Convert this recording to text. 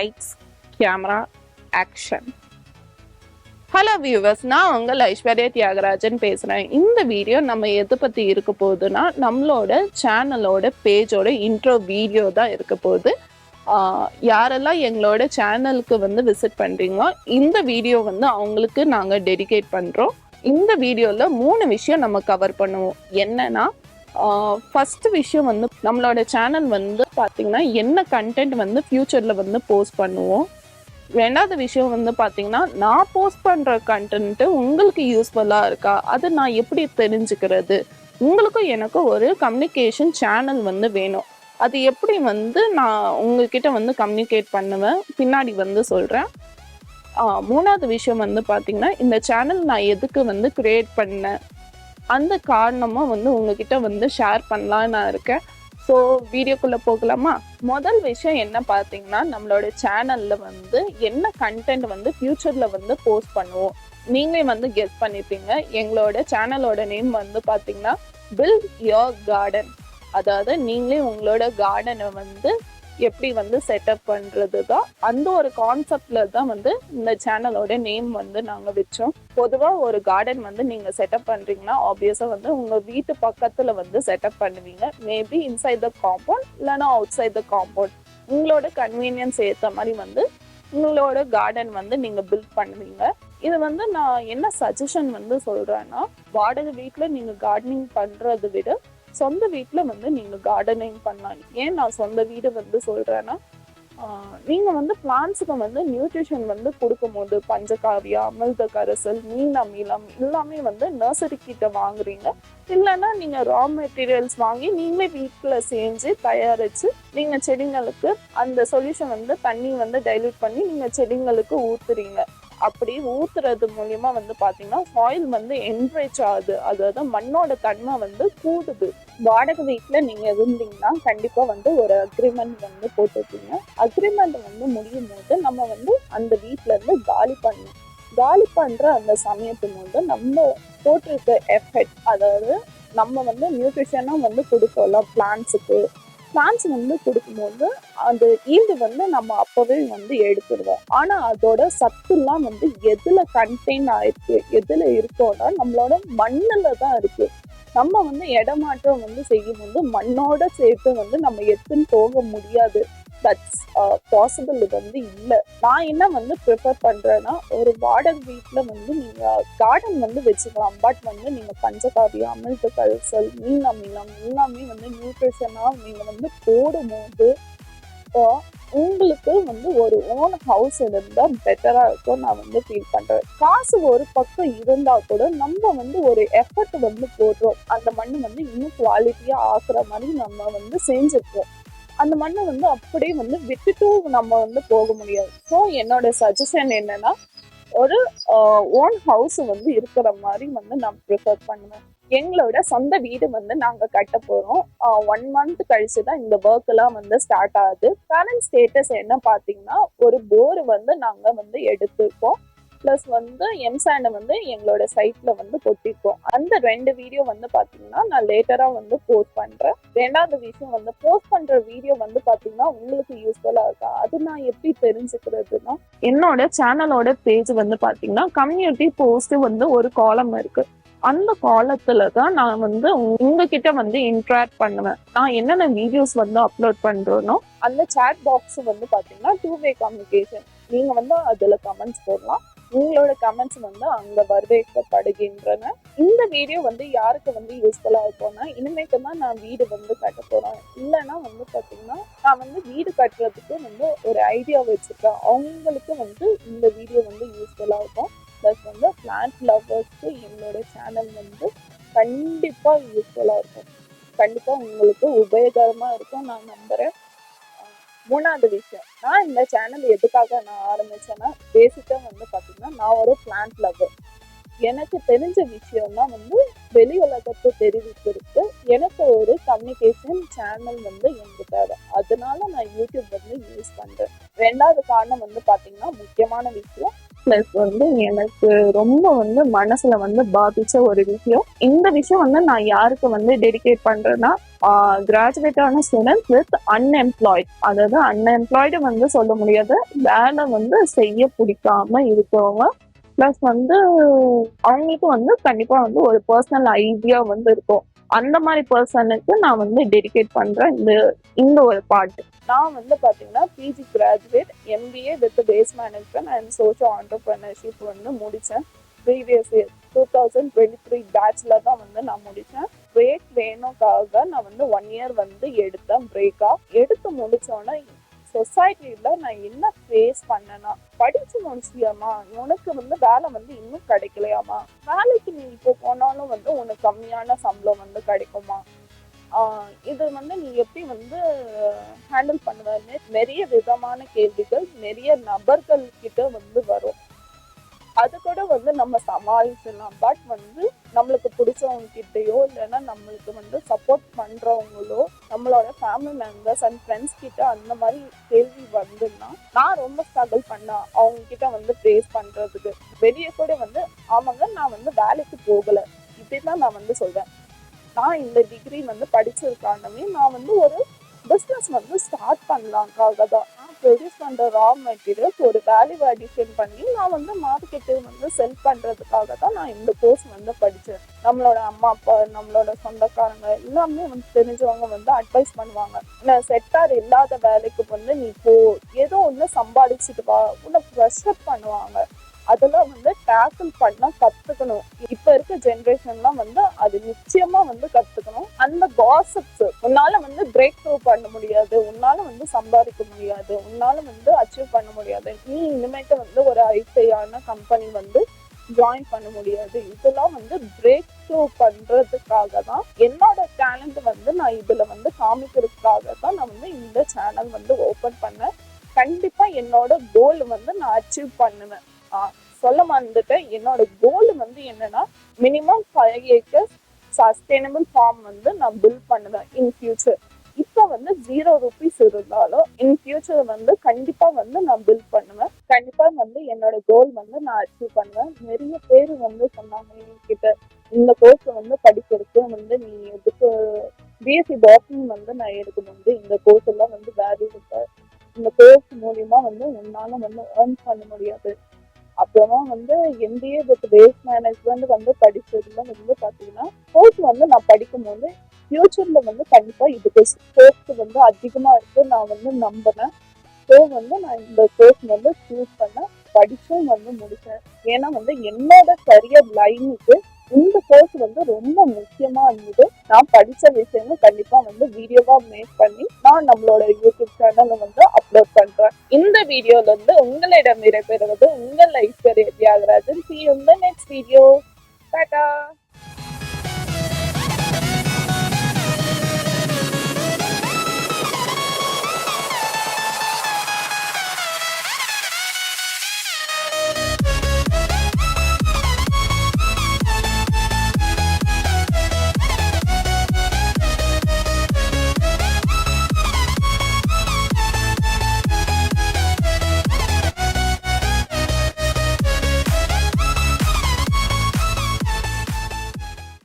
Lights camera action. Hello viewers, நான் உங்கள் ஐஸ்வர்யா தியாகராஜன் பேசுகிறேன். இந்த வீடியோ நம்ம எதை பற்றி இருக்க போகுதுன்னா, நம்மளோட சேனலோட பேஜோட இன்ட்ரோ வீடியோ தான் இருக்க போகுது. யாரெல்லாம் எங்களோட சேனலுக்கு வந்து விசிட் பண்ணுறீங்களோ இந்த வீடியோ வந்து அவங்களுக்கு நாங்கள் டெடிகேட் பண்ணுறோம். இந்த வீடியோவில் 3 விஷயம் நம்ம கவர் பண்ணுவோம். என்னன்னா, ஃபர்ஸ்ட் விஷயம் வந்து நம்மளோட சேனல் வந்து பார்த்திங்கன்னா என்ன கண்டென்ட் வந்து ஃப்யூச்சரில் வந்து போஸ்ட் பண்ணுவோம். ரெண்டாவது விஷயம் வந்து பார்த்தீங்கன்னா, நான் போஸ்ட் பண்ணுற கண்டென்ட்டு உங்களுக்கு யூஸ்ஃபுல்லாக இருக்கா, அது நான் எப்படி தெரிஞ்சுக்கிறது. உங்களுக்கும் எனக்கும் ஒரு கம்யூனிகேஷன் சேனல் வந்து வேணும். அது எப்படி வந்து நான் உங்ககிட்ட வந்து கம்யூனிகேட் பண்ணுவேன் பின்னாடி வந்து சொல்கிறேன். மூணாவது விஷயம் வந்து பார்த்தீங்கன்னா, இந்த சேனல் நான் எதுக்கு வந்து க்ரியேட் பண்ணேன், அந்த காரணமாக வந்து உங்ககிட்ட வந்து ஷேர் பண்ணலான்னு நான் இருக்கேன். ஸோ வீடியோக்குள்ளே போகலாமா? முதல் விஷயம் என்ன பார்த்தீங்கன்னா, நம்மளோட சேனலில் வந்து என்ன கண்டென்ட் வந்து ஃப்யூச்சரில் வந்து போஸ்ட் பண்ணுவோம். நீங்களே வந்து கெஸ் பண்ணிப்பீங்க. எங்களோட சேனலோட நேம் வந்து பார்த்தீங்கன்னா பில்ட் யோர் கார்டன். அதாவது நீங்களே உங்களோட கார்டனை வந்து எப்படி வந்து செட்டப் பண்ணுறது தான், அந்த ஒரு கான்செப்டில் தான் வந்து இந்த சேனலோட நேம் வந்து நாங்கள் வச்சோம். பொதுவாக ஒரு கார்டன் வந்து நீங்கள் செட்டப் பண்ணுறீங்கன்னா ஆப்வியஸாக வந்து உங்கள் வீட்டு பக்கத்தில் வந்து செட்டப் பண்ணுவீங்க. மேபி இன்சைட் த காம்பவுண்ட் இல்லைனா அவுட் சைட் த காம்பவுண்ட். உங்களோட கன்வீனியன்ஸ் ஏற்ற மாதிரி வந்து உங்களோட கார்டன் வந்து நீங்கள் பில்ட் பண்ணுவீங்க. இது வந்து நான் என்ன சஜஷன் வந்து சொல்கிறேன்னா, வாடகை வீட்டில் நீங்கள் கார்டனிங் பண்ணுறதை விட சொந்த வீட்டில் வந்து நீங்கள் கார்டனிங் பண்ணலாம். ஏன் நான் சொந்த வீடு வந்து சொல்கிறேன்னா, நீங்கள் வந்து பிளான்ஸுக்கு வந்து நியூட்ரிஷன் வந்து கொடுக்கும்போது பஞ்சகாவியா, அமிர்த கரைசல், மீன் அமிலம் எல்லாமே வந்து நர்சரி கிட்ட வாங்குறீங்க. இல்லைன்னா நீங்கள் ரா மெட்டீரியல்ஸ் வாங்கி நீங்களே வீட்டில் செஞ்சு தயாரித்து நீங்கள் செடிங்களுக்கு அந்த சொல்யூஷன் வந்து தண்ணி வந்து டைல்யூட் பண்ணி நீங்கள் செடிங்களுக்கு ஊற்றுறீங்க. அப்படி ஊத்துறது மூலியமா வந்து பாத்தீங்கன்னா சாயில் வந்து என்ரிச் ஆகுது. அதாவது மண்ணோட தன்மை வந்து கூடுது. வாடகை வீட்டுல நீங்க இருந்தீங்கன்னா கண்டிப்பா வந்து ஒரு அக்ரிமெண்ட் வந்து போட்டுருக்கீங்க. அக்ரிமெண்ட் வந்து முடியும் போது நம்ம வந்து அந்த வீட்டுல இருந்து காலி பண்ற அந்த சமயத்து போது நம்ம போட்டிருக்க எஃபெக்ட், அதாவது நம்ம வந்து நியூட்ரிஷனா வந்து கொடுக்கல பிளான்ஸ் வந்து கொடுக்கும்போது அந்த ஈல்டு வந்து நம்ம அப்பவே வந்து எடுத்துருவோம். ஆனா அதோட சத்துலாம் வந்து எதுல கண்டெயின் ஆயிருக்கு, எதுல இருக்கோன்னா நம்மளோட மண்ணுல தான் இருக்கு. நம்ம வந்து இடமாற்றம் வந்து செய்யும் போது மண்ணோட சேர்த்து வந்து நம்ம எடுத்துன்னு போக முடியாது. தட்ஸ் பாசிபிள் வந்து இல்லை. நான் என்ன வந்து ப்ரிஃபர் பண்றேன்னா, ஒரு வாடகை வீட்டுல வந்து நீங்க கார்டன் வந்து வச்சுக்கலாம். பட் வந்து நீங்க பஞ்சகாவியா, அமிர்த கரைசல், மீன் அமிலம் எல்லாமே வந்து நியூட்ரிஷனா நீங்க வந்து போடும்போது உங்களுக்கு வந்து ஒரு ஓன் ஹவுஸ் இருந்தா பெட்டரா இருக்கும் நான் வந்து ஃபீல் பண்றேன். காசு ஒரு பக்கம் இருந்தா கூட நம்ம வந்து ஒரு எஃபர்ட் வந்து போடுறோம். அந்த மண்ணு வந்து இன்னும் குவாலிட்டியா ஆக்குற மாதிரி நம்ம வந்து செஞ்சிருக்கோம். அந்த மண்ணை வந்து அப்படியே வந்து விட்டுட்டு நம்ம வந்து போக முடியாது. ஸோ என்னோட சஜஷன் என்னன்னா, ஒரு ஓன் ஹவுஸ் வந்து இருக்கிற மாதிரி வந்து நான் ப்ரிஃபர் பண்ணுவேன். எங்களோட சொந்த வீடு வந்து நாங்க கட்ட போறோம். 1 month கழிச்சுதான் இந்த ஒர்க் எல்லாம் வந்து ஸ்டார்ட் ஆகுது. கரண்ட் ஸ்டேட்டஸ் என்ன பாத்தீங்கன்னா, ஒரு போர் வந்து நாங்க வந்து எடுத்திருக்கோம். பிளஸ் வந்து எம்சாண்டை வந்து எங்களோட சைட்ல வந்து கொட்டிருக்கோம். அந்த 2 வீடியோ வந்து பாத்தீங்கன்னா நான் லேட்டரா வந்து போஸ்ட் பண்றேன். ரெண்டாவது விஷயம் வந்து போஸ்ட் பண்ற வீடியோ வந்து பாத்தீங்கன்னா உங்களுக்கு யூஸ்ஃபுல்லா இருக்கா, அது நான் எப்படி தெரிஞ்சுக்கிறதுனா, என்னோட சேனலோட பேஜ் வந்து பாத்தீங்கன்னா கம்யூனிட்டி போஸ்ட் வந்து ஒரு காலம் இருக்கு. அந்த காலத்துல தான் நான் வந்து உங்ககிட்ட வந்து இன்ட்ராக்ட் பண்ணுவேன். நான் என்னென்ன வீடியோஸ் வந்து அப்லோட் பண்றேனோ அந்த சாட் பாக்ஸ் வந்து பாத்தீங்கன்னா 2-way கம்யூனிகேஷன். நீங்க வந்து அதுல கமெண்ட்ஸ் போடலாம். உங்களோட கமெண்ட்ஸ் வந்து அங்க வரவேற்கப்படுகின்றன. இந்த வீடியோ வந்து யாருக்கு வந்து யூஸ்ஃபுல்லா இருக்கும்னா, இனிமேட்டு தான் நான் வீடு வந்து கட்ட போறேன், இல்லைன்னா வந்து பாத்தீங்கன்னா நான் வந்து வீடு கட்டுறதுக்கு வந்து ஒரு ஐடியா வச்சிருக்கேன், அவங்களுக்கு வந்து இந்த வீடியோ வந்து யூஸ்ஃபுல்லா இருக்கும். ப்ளஸ் வந்து பிளான்ட் லவ்வர்ஸ்க்கு எங்களோட சேனல் வந்து கண்டிப்பா யூஸ்ஃபுல்லா இருக்கும். கண்டிப்பா உங்களுக்கு உபயோகரமா இருக்கும் நான் நம்புறேன். மூணாவது விஷயம், நான் இந்த சேனல் எதுக்காக நான் ஆரம்பிச்சேன்னா, பேசிக்கா வந்து பாத்தீங்கன்னா நான் ஒரு பிளான்ட் லவர். எனக்கு தெரிஞ்ச விஷயம்னா வந்து வெளி உலகத்தை தெரிவித்திருக்கு. எனக்கு ஒரு கம்யூனிகேஷன் சேனல் வந்து எனக்கு தேவை. அதனால நான் யூடியூப் வந்து யூஸ் பண்றேன். ரெண்டாவது காரணம் வந்து பாத்தீங்கன்னா முக்கியமான விஷயம், பிளஸ் வந்து எனக்கு ரொம்ப வந்து மனசுல வந்து பாதிச்ச ஒரு விஷயம். இந்த விஷயம் வந்து நான் யாருக்கு வந்து டெடிகேட் பண்றேன்னா, கிராஜுவேட் ஆன ஸ்டூடெண்ட்ஸ் வித் அன்எம்ப்ளாய்ட், அதாவது அன்எம்ப்ளாய்டு வந்து சொல்ல முடியாது, வேலை வந்து செய்ய பிடிக்காம இருக்கவங்க, ப்ளஸ் வந்து அவங்களுக்கு வந்து கண்டிப்பா வந்து ஒரு பர்சனல் ஐடியா வந்து இருக்கும். அந்த மாதிரி பர்சனுக்கு நான் வந்து டெடிகேட் பண்றேன் இந்த இந்த ஒரு பார்ட். நான் வந்து பாத்தீங்கன்னா PG graduate, MBA with base management and social entrepreneurship வந்து முடிச்சேன். ப்ரீவியஸ் இயர் 2023 பேட்ச்ல தான் வந்து நான் முடிச்சேன். பிரேக் வேணும்காக நான் வந்து 1 இயர் வந்து எடுத்தேன் பிரேக்கா. எடுத்து முடிச்சோன்னே சொசைட்டில நான் என்ன ஃபேஸ் பண்ணேன்னா, படிச்சு முடிச்சியாமா, உனக்கு வந்து வேலை வந்து இன்னும் கிடைக்கலையாமா, வேலைக்கு நீ இப்போ போனாலும் வந்து உனக்கு கம்மியான சம்பளம் வந்து கிடைக்குமா, இது வந்து நீ எப்படி வந்து ஹேண்டில் பண்ணுவேன்னு நிறைய விதமான கேள்விகள் நிறைய நபர்கள் கிட்ட வந்து வரும். அது கூட வந்து நம்ம சமாளிச்சிடலாம். பட் வந்து நம்மளுக்கு பிடிச்சவங்க கிட்டயோ இல்லைன்னா நம்மளுக்கு வந்து சப்போர்ட் பண்றவங்களோ நம்மளோட ஃபேமிலி மெம்பர்ஸ் அண்ட் ஃப்ரெண்ட்ஸ் கிட்ட அந்த மாதிரி கேள்வி வந்துன்னா நான் ரொம்ப ஸ்ட்ரகிள் பண்ணேன் அவங்க கிட்ட வந்து ஃபேஸ் பண்றதுக்கு. வெளியே கூட வந்து ஆமாங்க நான் வந்து வேலைக்கு போகல இப்படிதான் நான் வந்து சொல்வேன். நான் இந்த டிகிரி வந்து படிச்சிருக்கானவே நான் வந்து ஒரு பிஸ்னஸ் வந்து ஸ்டார்ட் பண்ணலாம்காக தான். நான் ப்ரொடியூஸ் பண்ற ரா மெட்டீரியல்ஸ் ஒரு வேல்யூ அடிஷன் பண்ணி நான் வந்து மார்க்கெட்டு வந்து செல் பண்றதுக்காக தான் நான் இந்த கோர்ஸ் வந்து படிச்சேன். நம்மளோட அம்மா அப்பா நம்மளோட சொந்தக்காரங்க எல்லாமே வந்து தெரிஞ்சவங்க வந்து அட்வைஸ் பண்ணுவாங்க, நான் செக்டார் இல்லாத வேலைக்கு வந்து நீ போ, ஏதோ ஒன்று சம்பாதிச்சுட்டு வா, உன்னை ப்ரெஷர் பண்ணுவாங்க. அதெல்லாம் வந்து டேக்கிள் பண்ண கத்துக்கணும். இப்ப இருக்க ஜென்ரேஷன்லாம் வந்து அது நிச்சயமா வந்து கத்துக்கணும். அந்த காசிப்ஸ் உன்னால வந்து பிரேக் த்ரூ பண்ண முடியாது, உன்னால வந்து சம்பாதிக்க முடியாது, உன்னால வந்து அச்சீவ் பண்ண முடியாது, நீ இனிமேட்டு வந்து ஒரு ஐடியான கம்பெனி வந்து ஜாயின் பண்ண முடியாது, இதெல்லாம் வந்து பிரேக் த்ரூ பண்றதுக்காக தான் என்னோட டேலண்ட் வந்து நான் இதுல வந்து காமிக்கிறதுக்காக தான் நான் வந்து இந்த சேனல் வந்து ஓபன் பண்ணேன். கண்டிப்பா என்னோட கோல் வந்து நான் அச்சீவ் பண்ணுவேன். சொல்ல மறந்துட்டேன், என்னோட கோல் வந்து என்னன்னா மினிமம் 5 acres சஸ்டைனபிள் ஃபார்ம் வந்து நான் பில்ட் பண்ணுவேன் இன் ஃபியூச்சர். இப்போ வந்து 0 rupees இருந்தாலும் இன் ஃபியூச்சர் வந்து கண்டிப்பா வந்து நான் பில்ட் பண்ணுவேன். கண்டிப்பா வந்து என்னோட கோல் வந்து நான் அச்சீவ் பண்ணுவேன். நிறைய பேர் வந்து சொன்னாங்க என்கிட்ட இந்த கோர்ஸ் வந்து படிக்கிறதுக்கு வந்து நீ எதுக்கு பிஎஸ்சி பாட்னி வந்து நான் எடுக்கும்போது இந்த கோர்ஸ் எல்லாம் வந்து வேல்யூ இருக்கு, இந்த கோர்ஸ் மூலியமா வந்து உன்னால வந்து ஏர்ன் பண்ண முடியாது. அப்புறமா வந்து எம்பிஏ வித் பேஸ் மேனேஜ்மெண்ட் வந்து படிச்சதுல வந்து பாத்தீங்கன்னா கோர்ஸ் வந்து நான் படிக்கும் போது ஃபியூச்சர்ல வந்து கண்டிப்பா இதுக்கு ஸ்கோப் வந்து அதிகமா இருக்கு நான் வந்து நம்பினேன். ஸோ வந்து நான் இந்த கோர்ஸ் வந்து சூஸ் பண்ணேன், படிச்சும் வந்து முடிச்சேன். ஏன்னா வந்து என்னோட கரியர் லைனுக்கு இந்த கோர்ஸ் வந்து ரொம்ப முக்கியமா இருந்தது. நான் படிச்ச விஷயங்கள் கண்டிப்பா வந்து வீடியோவா மேக் பண்ணி நான் நம்மளோட யூடியூப் சேனல்ல வந்து அப்லோட் பண்றேன். இந்த வீடியோல இருந்து உங்களிடம் விடைபெறுவது உங்கள் life Thiyagarajan. See you in the next video. Tata.